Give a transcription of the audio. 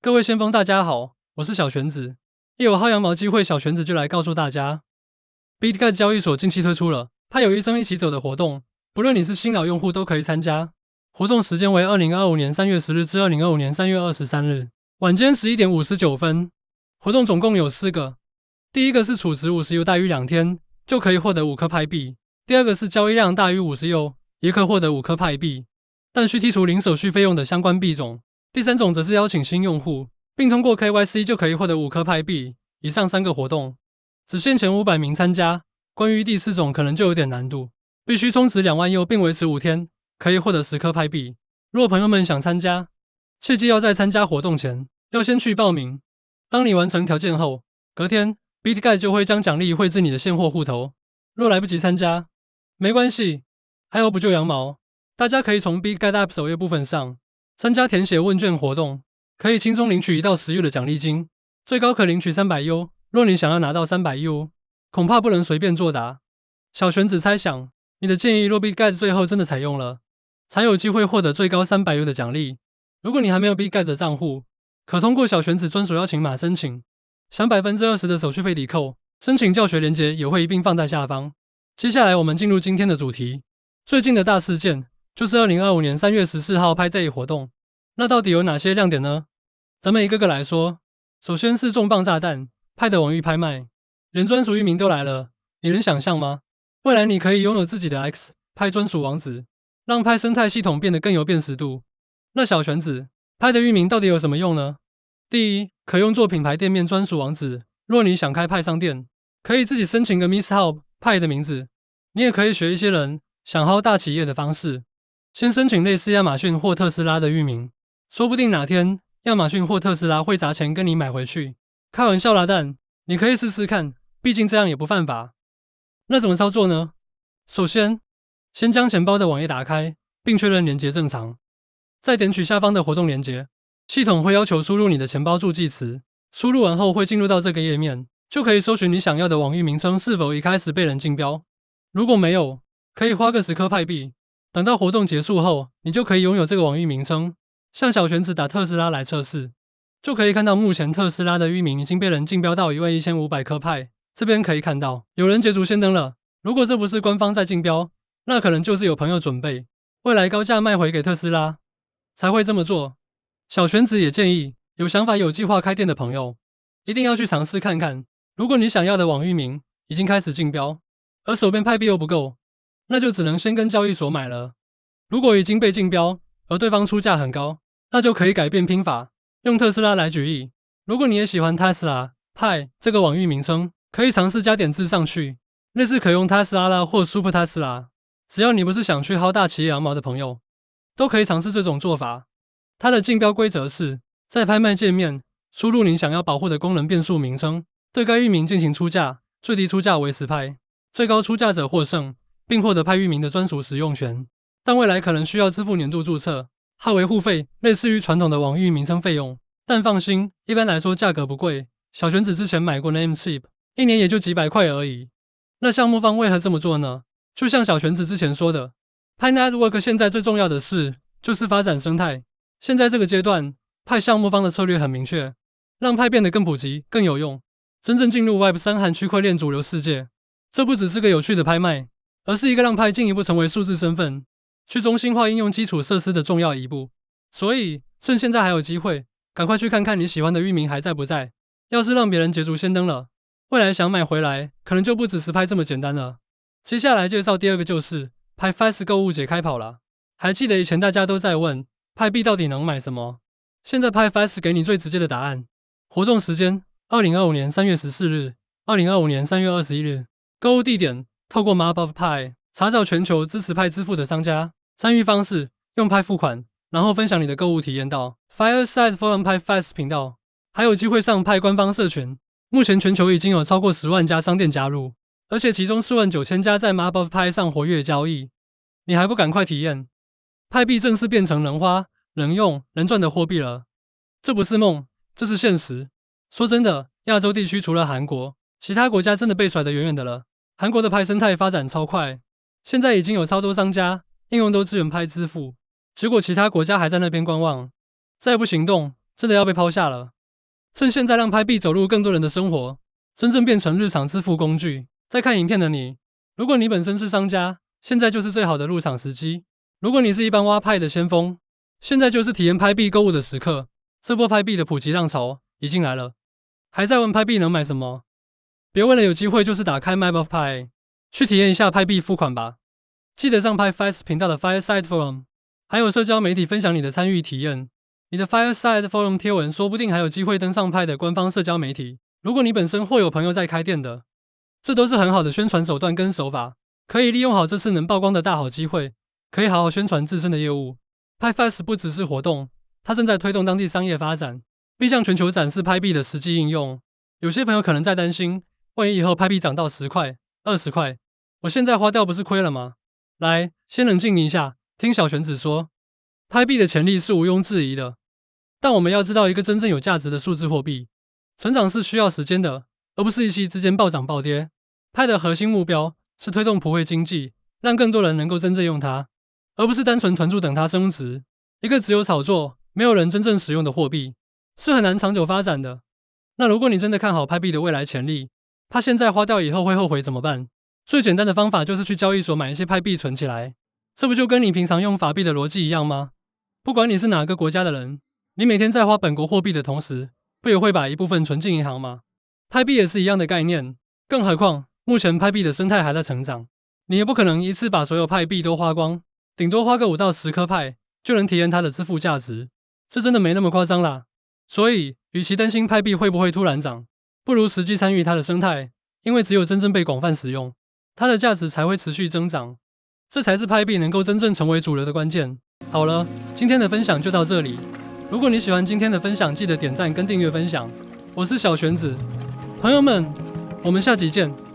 各位先锋大家好，我是小玄子。一有薅羊毛机会，小玄子就来告诉大家 ，BitGet 交易所近期推出了派有一生一起走的活动，不论你是新老用户都可以参加。活动时间为2025年3月10日至2025年3月23日，晚间11点59分。活动总共有4个，第一个是储值50U大于2天就可以获得5颗派币，第二个是交易量大于50U也可获得5颗派币，但需剔除零手续费用的相关币种。第3种则是邀请新用户，并通过 KYC 就可以获得5颗派币。以上3个活动只限前500名参加。关于第4种可能就有点难度，必须充值2万U并维持5天，可以获得10颗派币。如果朋友们想参加，切记要在参加活动前要先去报名。当你完成条件后，隔天 BitGet 就会将奖励汇至你的现货户头。若来不及参加，没关系，还有不救羊毛，大家可以从 BitGet App 首页部分上参加填写问卷活动，可以轻松领取1到10U 的奖励金，最高可领取300U。若你想要拿到300U，恐怕不能随便作答。小玄子猜想，你的建议若 BitGet 最后真的采用了，才有机会获得最高300U 的奖励。如果你还没有 BitGet 的账户，可通过小玄子专属邀请码申请，享20%的手续费抵扣。申请教学连结也会一并放在下方。接下来我们进入今天的主题，最近的大事件就是2025年3月14号拍这一活动。那到底有哪些亮点呢？咱们一个个来说。首先是重磅炸弹，派的网域拍卖，连专属域名都来了，你能想象吗？未来你可以拥有自己的 X 派专属网址，让派生态系统变得更有辨识度。那小玄子，派的域名到底有什么用呢？第一，可用作品牌店面专属网址，若你想开派商店，可以自己申请个 Miss Hub 派的名字。你也可以学一些人想薅大企业的方式，先申请类似亚马逊或特斯拉的域名，说不定哪天亚马逊或特斯拉会砸钱跟你买回去。开玩笑啦，但你可以试试看，毕竟这样也不犯法。那怎么操作呢？首先，先将钱包的网页打开，并确认连结正常，再点取下方的活动连结，系统会要求输入你的钱包助记词，输入完后会进入到这个页面，就可以搜寻你想要的网域名称是否已开始被人竞标。如果没有，可以花个10颗派币，等到活动结束后，你就可以拥有这个网域名称。像小玄子打特斯拉来测试，就可以看到目前特斯拉的域名已经被人竞标到11500颗派。这边可以看到有人捷足先登了，如果这不是官方在竞标，那可能就是有朋友准备未来高价卖回给特斯拉才会这么做。小玄子也建议有想法有计划开店的朋友一定要去尝试看看。如果你想要的网域名已经开始竞标，而手边派币又不够，那就只能先跟交易所买了。如果已经被竞标，而对方出价很高，那就可以改变拼法。用特斯拉来举例，如果你也喜欢 Tesla 派这个网域名称，可以尝试加点字上去，类似可用 Tesla 啦或 Super Tesla。只要你不是想去薅大企业羊毛的朋友，都可以尝试这种做法。它的竞标规则是，在拍卖界面输入您想要保护的功能变数名称，对该域名进行出价，最低出价为10派，最高出价者获胜，并获得派域名的专属使用权。但未来可能需要支付年度注册和维护费，类似于传统的网域名称费用。但放心，一般来说价格不贵。小玄子之前买过 Namecheap， 一年也就几百块而已。那项目方为何这么做呢？就像小玄子之前说的，派 Network 现在最重要的事就是发展生态。现在这个阶段，派项目方的策略很明确，让派变得更普及、更有用，真正进入 Web3 和区块链主流世界。这不只是个有趣的拍卖，而是一个让派进一步成为数字身份、去中心化应用基础设施的重要一步。所以，趁现在还有机会，赶快去看看你喜欢的域名还在不在。要是让别人捷足先登了，未来想买回来，可能就不只是拍这么简单了。接下来介绍第2个就是拍 Fast 购物节开跑了。还记得以前大家都在问派币到底能买什么？现在拍 Fast 给你最直接的答案。活动时间2025年3月14日 ,2025 年3月21日。购物地点透过 Map of Pi 查找全球支持派支付的商家。参与方式用派付款，然后分享你的购物体验到 Fireside Forum 派 Fast 频道，还有机会上派官方社群。目前全球已经有超过10万家商店加入，而且其中49000家在 Map of Pi 上活跃交易。你还不赶快体验？派币正式变成能花、能用、能赚的货币了。这不是梦，这是现实。说真的，亚洲地区除了韩国，其他国家真的被甩得远远的了。韩国的派生态发展超快，现在已经有超多商家应用都支援派支付，结果其他国家还在那边观望，再不行动，真的要被抛下了。趁现在让拍币走入更多人的生活，真正变成日常支付工具。在看影片的你，如果你本身是商家，现在就是最好的入场时机。如果你是一般挖派的先锋，现在就是体验拍币购物的时刻。这波拍币的普及浪潮已经来了。还在问拍币能买什么？别为了有机会就是打开 Map of Pi， 去体验一下拍币付款吧。记得上 PiFast 频道的 Fireside Forum， 还有社交媒体分享你的参与体验。你的 Fireside Forum 贴文说不定还有机会登上派的官方社交媒体。如果你本身或有朋友在开店的，这都是很好的宣传手段跟手法，可以利用好这次能曝光的大好机会，可以好好宣传自身的业务。PiFast 不只是活动，它正在推动当地商业发展，并向全球展示拍币的实际应用。有些朋友可能在担心，万一以后拍币涨到10块、20块，我现在花掉不是亏了吗？来，先冷静一下，听小玄子说，拍币的潜力是毋庸置疑的，但我们要知道一个真正有价值的数字货币，成长是需要时间的，而不是一夕之间暴涨暴跌。派的核心目标是推动普惠经济，让更多人能够真正用它，而不是单纯团住等它升值。一个只有炒作，没有人真正使用的货币，是很难长久发展的。那如果你真的看好拍币的未来潜力，怕现在花掉以后会后悔怎么办？最简单的方法就是去交易所买一些拍币存起来，这不就跟你平常用法币的逻辑一样吗？不管你是哪个国家的人，你每天在花本国货币的同时，不也会把一部分存进银行吗？拍币也是一样的概念，更何况目前拍币的生态还在成长，你也不可能一次把所有派币都花光，顶多花个5到10颗派就能体验它的支付价值，这真的没那么夸张啦。所以，与其担心拍币会不会突然涨，不如实际参与它的生态，因为只有真正被广泛使用，它的价值才会持续增长，这才是拍币能够真正成为主流的关键。好了，今天的分享就到这里。如果你喜欢今天的分享，记得点赞跟订阅分享。我是小玄子，朋友们，我们下集见。